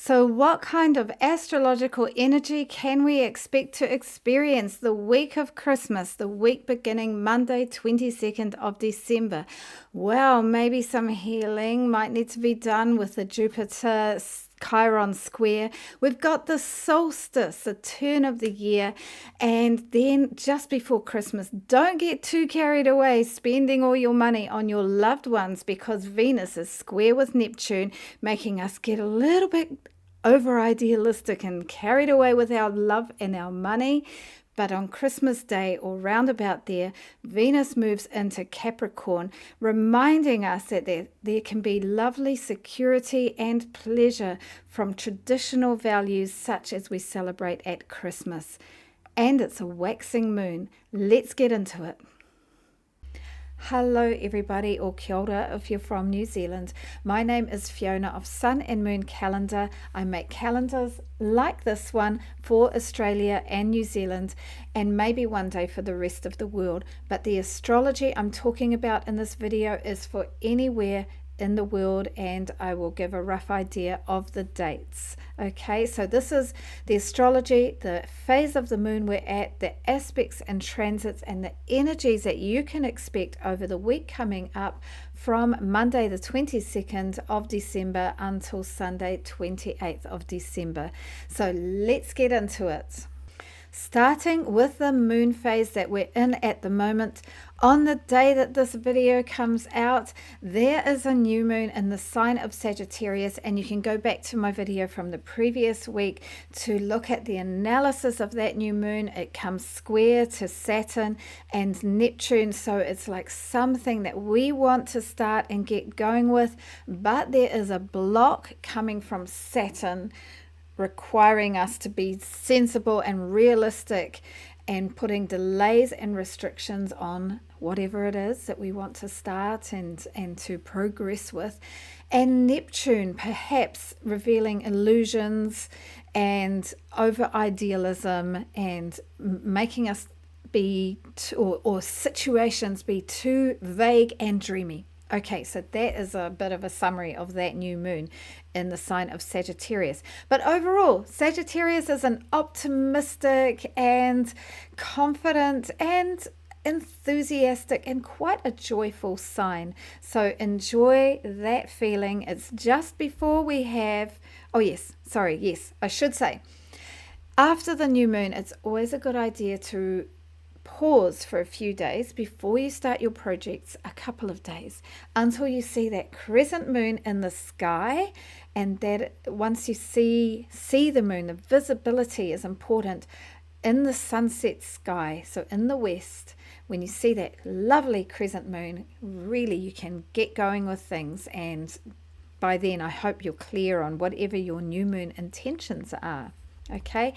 So what kind of astrological energy can we expect to experience the week of Christmas, the week beginning Monday, 22nd of December? Well, maybe some healing might need to be done with the Jupiter Chiron square. We've got the solstice, the turn of the year, and then just before Christmas, don't get too carried away spending all your money on your loved ones, because Venus is square with Neptune, making us get a little bit over idealistic and carried away with our love and our money. But on Christmas Day, or round about there, Venus moves into Capricorn, reminding us that there can be lovely security and pleasure from traditional values such as we celebrate at Christmas. And it's a waxing moon. Let's get into it. Hello everybody, or kia ora if you're from New Zealand. My name is Fiona of Sun and Moon Calendar. I make calendars like this one for Australia and New Zealand, and maybe one day for the rest of the world. But the astrology I'm talking about in this video is for anywhere in the world, and I will give a rough idea of the dates. Okay, so this is the astrology, the phase of the moon we're at, the aspects and transits, and the energies that you can expect over the week coming up from Monday the 22nd of December until Sunday 28th of December. So let's get into it. Starting with the moon phase that we're in at the moment. On the day that this video comes out, there is a new moon in the sign of Sagittarius, and you can go back to my video from the previous week to look at the analysis of that new moon. It comes square to Saturn and Neptune, so it's like something that we want to start and get going with, but there is a block coming from Saturn requiring us to be sensible and realistic and putting delays and restrictions on whatever it is that we want to start and to progress with. And Neptune perhaps revealing illusions and over idealism and making us be or situations be too vague and dreamy. Okay, so that is a bit of a summary of that new moon in the sign of Sagittarius. But overall, Sagittarius is an optimistic and confident and enthusiastic and quite a joyful sign. So enjoy that feeling. It's just before we have, I should say, after the new moon, it's always a good idea to pause for a few days before you start your projects, a couple of days, until you see that crescent moon in the sky. And that once you see the moon, the visibility is important in the sunset sky. So in the west, when you see that lovely crescent moon, really you can get going with things. And by then, I hope you're clear on whatever your new moon intentions are. Okay.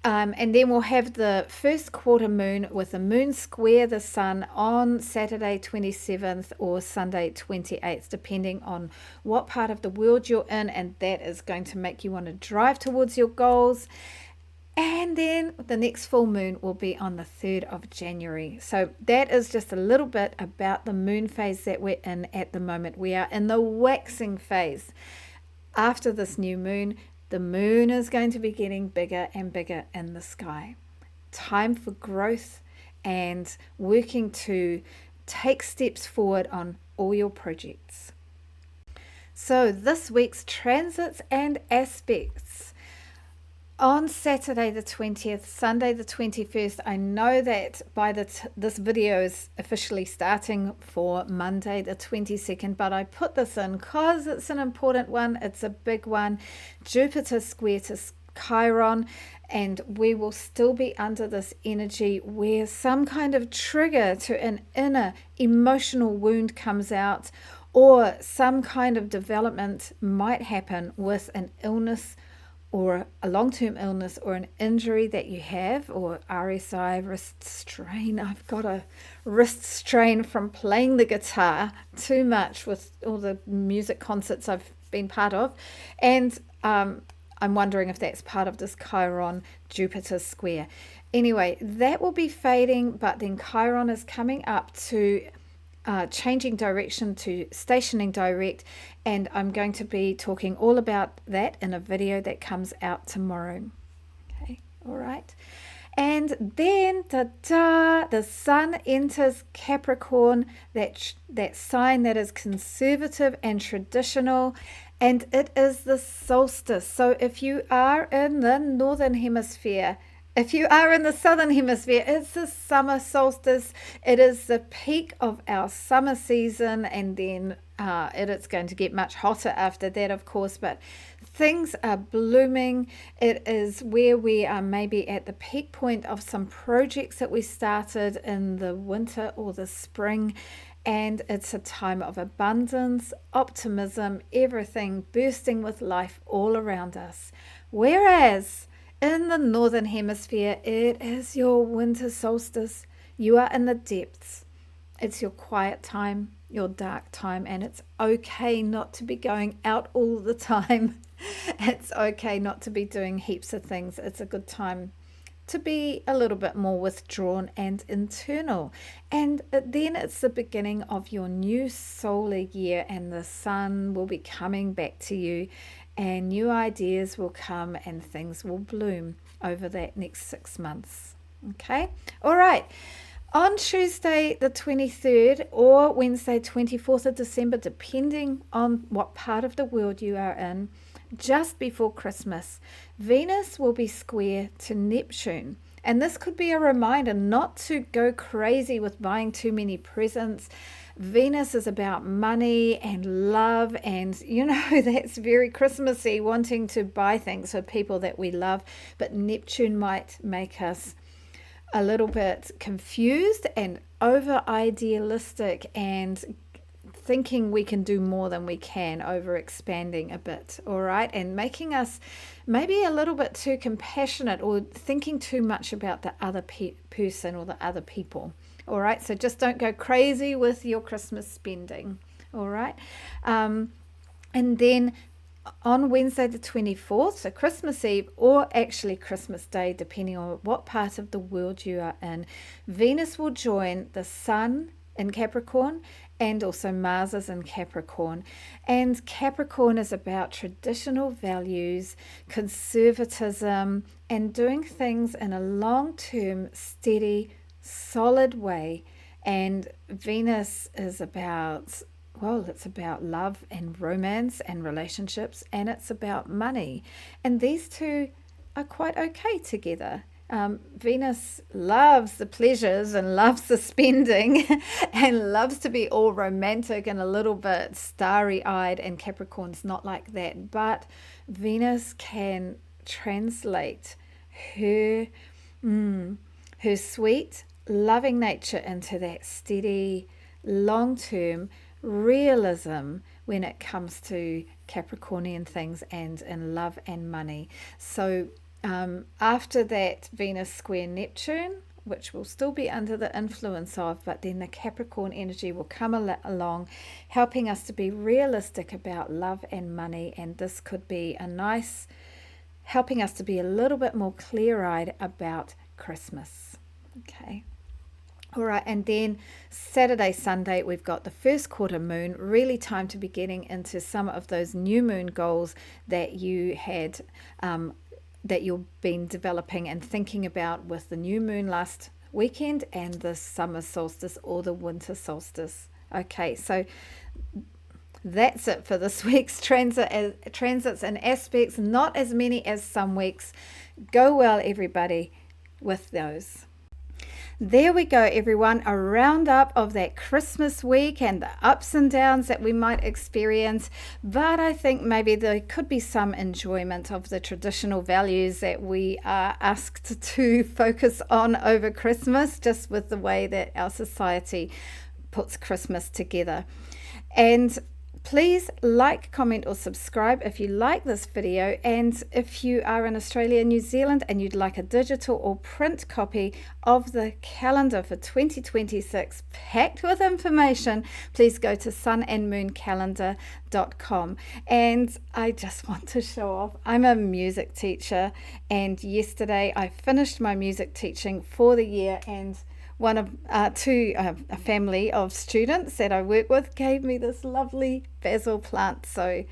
And then we'll have the first quarter moon with the moon square the sun on Saturday 27th or Sunday 28th, depending on what part of the world you're in, and that is going to make you want to drive towards your goals. And then the next full moon will be on the 3rd of January. So that is just a little bit about the moon phase that we're in at the moment. We are in the waxing phase. After this new moon, the moon is going to be getting bigger and bigger in the sky. Time for growth and working to take steps forward on all your projects. So this week's transits and aspects. On Saturday the 20th, Sunday the 21st, I know that by this video is officially starting for Monday the 22nd, but I put this in because it's an important one, it's a big one. Jupiter square to Chiron, and we will still be under this energy where some kind of trigger to an inner emotional wound comes out, or some kind of development might happen with an illness or a long-term illness or an injury that you have, or RSI, wrist strain. I've got a wrist strain from playing the guitar too much with all the music concerts I've been part of. And I'm wondering if that's part of this Chiron Jupiter square. Anyway, that will be fading, but then Chiron is coming up to changing direction to stationing direct, and I'm going to be talking all about that in a video that comes out tomorrow. Okay, all right. And then the sun enters Capricorn, that sign that is conservative and traditional, and it is the solstice. So if you are in the northern hemisphere, if you are in the southern hemisphere, it's the summer solstice. It is the peak of our summer season, and then it's going to get much hotter after that, of course, but things are blooming. It is where we are maybe at the peak point of some projects that we started in the winter or the spring, and it's a time of abundance, optimism, everything bursting with life all around us. Whereas in the northern hemisphere, it is your winter solstice. You are in the depths. It's your quiet time, your dark time, and it's okay not to be going out all the time. It's okay not to be doing heaps of things. It's a good time to be a little bit more withdrawn and internal. And then it's the beginning of your new solar year, and the sun will be coming back to you, and new ideas will come and things will bloom over that next 6 months. Okay, all right. On Tuesday the 23rd or Wednesday 24th of December, depending on what part of the world you are in, just before Christmas, Venus will be square to Neptune. And this could be a reminder not to go crazy with buying too many presents. Venus is about money and love, and that's very Christmassy, wanting to buy things for people that we love. But Neptune might make us a little bit confused and over idealistic and thinking we can do more than we can, over expanding a bit, all right, and making us maybe a little bit too compassionate or thinking too much about the other person or the other people. All right, so just don't go crazy with your Christmas spending. All right, and then on Wednesday the 24th, so Christmas Eve, or actually Christmas Day, depending on what part of the world you are in, Venus will join the Sun in Capricorn, and also Mars is in Capricorn. And Capricorn is about traditional values, conservatism, and doing things in a long-term, steady, solid way. And Venus is about, it's about love and romance and relationships, and it's about money. And these two are quite okay together. Venus loves the pleasures and loves the spending and loves to be all romantic and a little bit starry-eyed, and Capricorn's not like that. But Venus can translate her sweet, loving nature into that steady, long-term realism when it comes to Capricornian things and in love and money. So after that Venus square Neptune, which will still be under the influence of, but then the Capricorn energy will come along, helping us to be realistic about love and money. And this could be a nice, helping us to be a little bit more clear-eyed about Christmas. Okay. All right, and then Saturday, Sunday, we've got the first quarter moon, really time to be getting into some of those new moon goals that you had, that you've been developing and thinking about with the new moon last weekend and the summer solstice or the winter solstice. Okay, so that's it for this week's transits and aspects. Not as many as some weeks. Go well, everybody, with those. There we go, everyone, a roundup of that Christmas week and the ups and downs that we might experience. But I think maybe there could be some enjoyment of the traditional values that we are asked to focus on over Christmas, just with the way that our society puts Christmas together. And please like, comment or subscribe if you like this video, and if you are in Australia and New Zealand and you'd like a digital or print copy of the calendar for 2026 packed with information, please go to sunandmooncalendar.com. And I just want to show off, I'm a music teacher, and yesterday I finished my music teaching for the year, and a family of students that I work with gave me this lovely basil plant. So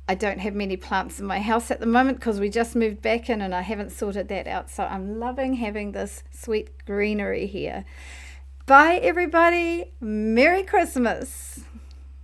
I don't have many plants in my house at the moment because we just moved back in and I haven't sorted that out. So I'm loving having this sweet greenery here. Bye everybody. Merry Christmas.